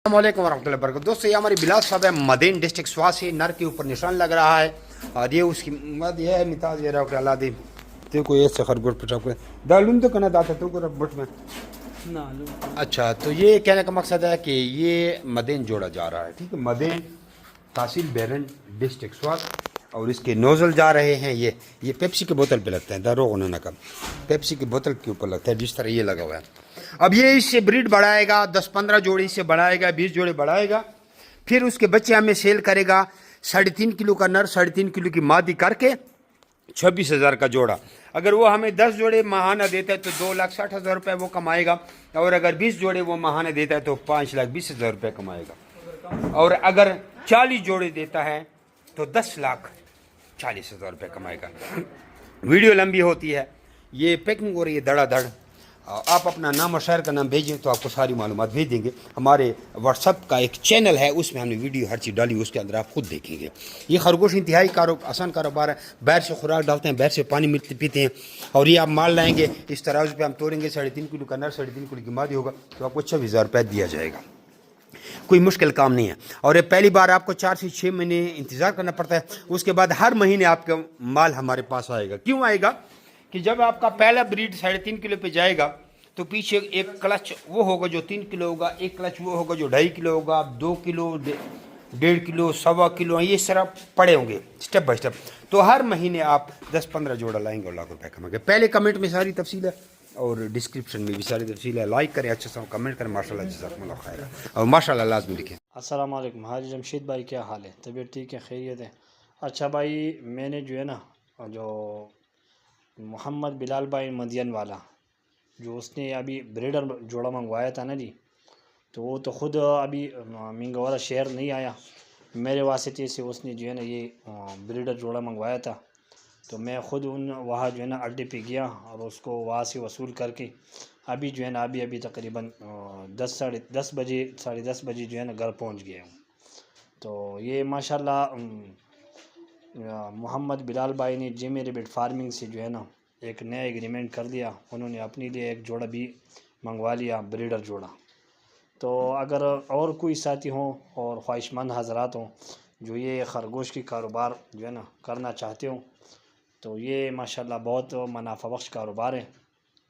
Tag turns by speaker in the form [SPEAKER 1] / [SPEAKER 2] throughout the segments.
[SPEAKER 1] अस्सलामुअलैकुम वरहमतुल्लाहि वबरकातुहू। दोस्तों ये हमारी बिलास साहब है, मदीन डिस्ट्रिक्ट स्वास है। नर के ऊपर निशान लग रहा है और ये उसकी मद ये है मिताज ये रहा अला दी ते को ये से खरगोश पटा को दालूम तो कना दाता तो को बट में
[SPEAKER 2] ना
[SPEAKER 1] अच्छा। तो ये कहने का मकसद है कि ये मदीन जोड़ा जा रहा है, ठीक है। मदीन तहसील बैरन डिस्ट्रिक्ट स्वास और इसके नोज़ल जा रहे हैं। ये पेप्सी की बोतल पे लगता है, दारोगना नकम पेप्सी की बोतल के ऊपर लगता है, जिस तरह ये लगा हुआ है। अब ये इससे ब्रीड बढ़ाएगा, 10-15 जोड़ी इससे बढ़ाएगा, 20 जोड़े बढ़ाएगा, फिर उसके बच्चे हमें सेल करेगा। 3.5 किलो का नर 3.5 किलो की मादी करके 26,000 का जोड़ा। अगर वो हमें 10 जोड़े माहाना देता है तो 2,60,000 रुपये वो कमाएगा, और अगर 20 जोड़े वो माहाना देता है तो 5,20,000 रुपये कमाएगा, और अगर 40 जोड़े देता है तो 10,40,000 रुपये कमाएगा। वीडियो लंबी होती है, ये पैकिंग हो रही है धड़ाधड़। आप अपना नाम और शहर का नाम भेजें तो आपको सारी मालूमात भेज देंगे। हमारे व्हाट्सअप का एक चैनल है, उसमें हमने वीडियो हर चीज़ डाली, उसके अंदर आप खुद देखेंगे। ये खरगोश इंतहाई आसान कारोबार है। बाहर से खुराक डालते हैं, बाहर से पानी मिलते पीते हैं, और ये आप माल लाएंगे इस तराजू पे हम तोड़ेंगे। 3.5 किलो का नर 3.5 किलो की मादी होगा तो आपको 26,000 रुपये दिया जाएगा। कोई मुश्किल काम नहीं है। और ये पहली बार आपको 4 से 6 महीने इंतज़ार करना पड़ता है, उसके बाद हर महीने आपका माल हमारे पास आएगा। क्यों आएगा कि जब आपका पहला ब्रीड 3.5 किलो पे जाएगा तो पीछे एक क्लच वो होगा जो 3 किलो होगा, एक क्लच वो होगा जो 2.5 किलो होगा, 2 किलो 1.5 किलो 1.25 किलो, ये सारा पड़े होंगे स्टेप बाय स्टेप। तो हर महीने आप 10-15 जोड़ा लाएंगे और लाख रुपये कमाएंगे। पहले कमेंट में सारी तफसील है और डिस्क्रिप्शन में भी सारी तफसील है। लाइक करें, अच्छा सा कमेंट करें, माशाल्लाह जज़ाकुमुल्लाह खैर, और माशाल्लाह लाजमी लिखें।
[SPEAKER 2] अस्सलाम वालेकुम हाजी जमशीद भाई, क्या हाल है? तबीयत ठीक है? खैरियत है? अच्छा भाई, मैंने जो है ना, जो मोहम्मद बिलाल भाई मदियन वाला, जो उसने अभी ब्रीडर जोड़ा मंगवाया था ना जी, तो वो तो ख़ुद अभी मिंगवारा शहर नहीं आया, मेरे वास्ते से उसने जो है ना ये ब्रीडर जोड़ा मंगवाया था। तो मैं ख़ुद वहाँ जो है ना अड्डे पे गया और उसको वहाँ से वसूल करके अभी जो है ना अभी तकरीबन 10 बजे 10:30 बजे जो है ना घर पहुँच गया हूँ। तो ये माशाल्लाह मोहम्मद बिलाल भाई ने जे मेरे बेट फार्मिंग से जो है ना एक नया एग्रीमेंट कर दिया। उन्होंने अपने लिए एक जोड़ा भी मंगवा लिया, ब्रीडर जोड़ा। तो अगर और कोई साथी हों और ख्वाहिशमंद हजरात हों जो ये खरगोश की कारोबार जो है ना करना चाहते हों, तो ये माशाल्लाह बहुत मुनाफा बख्श कारोबार है।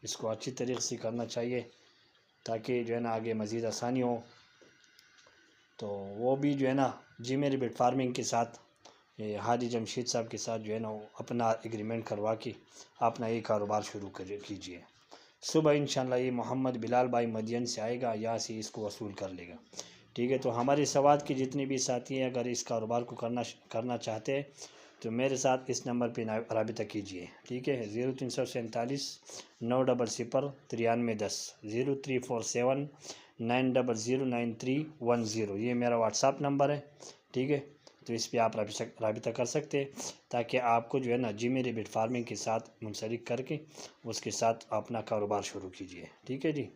[SPEAKER 2] इसको अच्छी तरीके से करना चाहिए ताकि जो है ना आगे मज़ीद आसानी हो। तो वो भी जो है ना जी मेरी बेट फार्मिंग के साथ ये हाजी जमशीद साहब के साथ जो है ना वो अपना एग्रीमेंट करवा के अपना ये कारोबार शुरू कीजिए। सुबह इंशाल्लाह ये मोहम्मद बिलाल भाई मदियन से आएगा, यहाँ से इसको वसूल कर लेगा। ठीक है, तो हमारे सवाद के जितने भी साथी हैं अगर इस कारोबार को करना चाहते हैं तो मेरे साथ इस नंबर पे राबिता कीजिए। ठीक है, 0347 900 9310 0347 9009310, ये मेरा व्हाट्सअप नंबर है। ठीक है, तो इस पे आप राबिता कर सकते हैं ताकि आपको जो है ना जी मेरी बिट फार्मिंग के साथ मुंसलिक करके उसके साथ अपना कारोबार शुरू कीजिए। ठीक है जी।